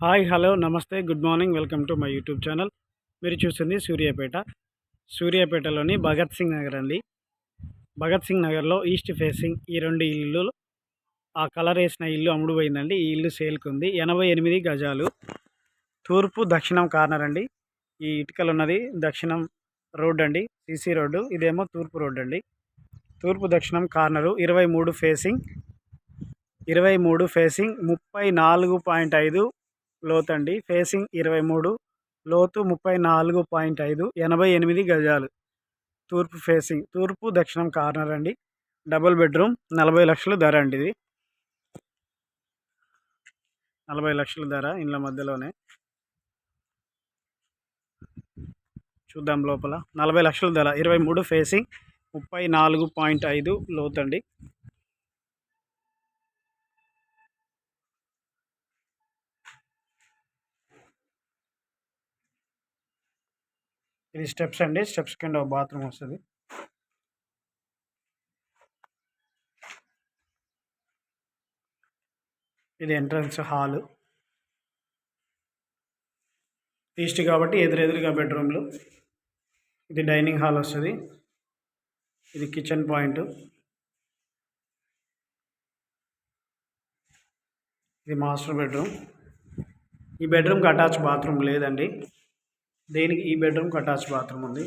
Hi hello నమస్తే good morning welcome to my YouTube channel. మీరు చూస్తుంది సూర్యాపేటలోని భగత్ సింగ్ నగర్ అండి. భగత్ సింగ్ నగర్లో ఈస్ట్ ఫేసింగ్ ఈ రెండు ఇల్లు, ఆ కలర్ వేసిన ఇల్లు అమ్ముడు పోయిందండి. ఈ ఇల్లు సేల్కి ఉంది. 88 గజాలు, తూర్పు దక్షిణం కార్నర్ అండి. ఈ ఇటుకలు ఉన్నది దక్షిణం రోడ్ అండి, సీసీ రోడ్డు. ఇదేమో తూర్పు రోడ్ అండి. తూర్పు దక్షిణం కార్నరు 23 ఫేసింగ్ 34.5 లోతండి. ఫేసింగ్ 23, లోతు 34.5, 88 గజాలు. తూర్పు ఫేసింగ్, తూర్పు దక్షిణం కార్నర్ అండి. డబుల్ బెడ్రూమ్, 40 లక్షల ధర అండి. ఇది 40 లక్షల ధర. ఇండ్ల మధ్యలోనే చూద్దాం. లోపల 40 లక్షల ధర, 23 ఫేసింగ్, 34.5 లోతండి. ఇది స్టెప్స్ అండి. స్టెప్స్ కింద బాత్రూమ్ వస్తుంది. ఇది ఎంట్రన్స్ హాలు. ఈస్ట్ కాబట్టి ఎదురెదురుగా బెడ్రూమ్లు. ఇది డైనింగ్ హాల్ వస్తుంది. ఇది కిచెన్ పాయింట్. ఇది మాస్టర్ బెడ్రూమ్. ఈ బెడ్రూమ్కి అటాచ్ బాత్రూమ్ లేదండి. దీనికి ఈ బెడ్రూమ్కి అటాచ్ బాత్రూమ్ ఉంది.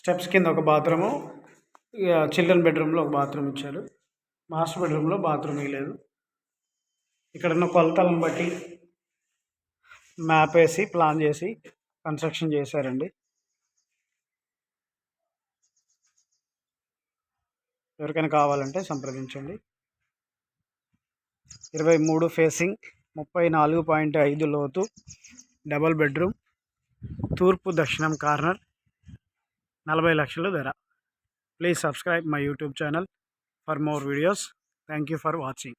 స్టెప్స్ కింద ఒక బాత్రూము, చిల్డ్రన్ బెడ్రూమ్లో ఒక బాత్రూమ్ ఇచ్చారు. మాస్టర్ బెడ్రూమ్లో బాత్రూమ్ ఇవ్వలేదు. ఇక్కడ ఉన్న కొలతలను బట్టి మ్యాప్ వేసి ప్లాన్ చేసి కన్స్ట్రక్షన్ చేశారండి. ఎవరికైనా కావాలంటే సంప్రదించండి. 23 ఫేసింగ్, 34.5 లోతు, డబల్ బెడ్రూమ్, తూర్పు దక్షిణం కార్నర్, 40 లక్షల ధర. Please subscribe my YouTube channel for more videos. Thank you for watching.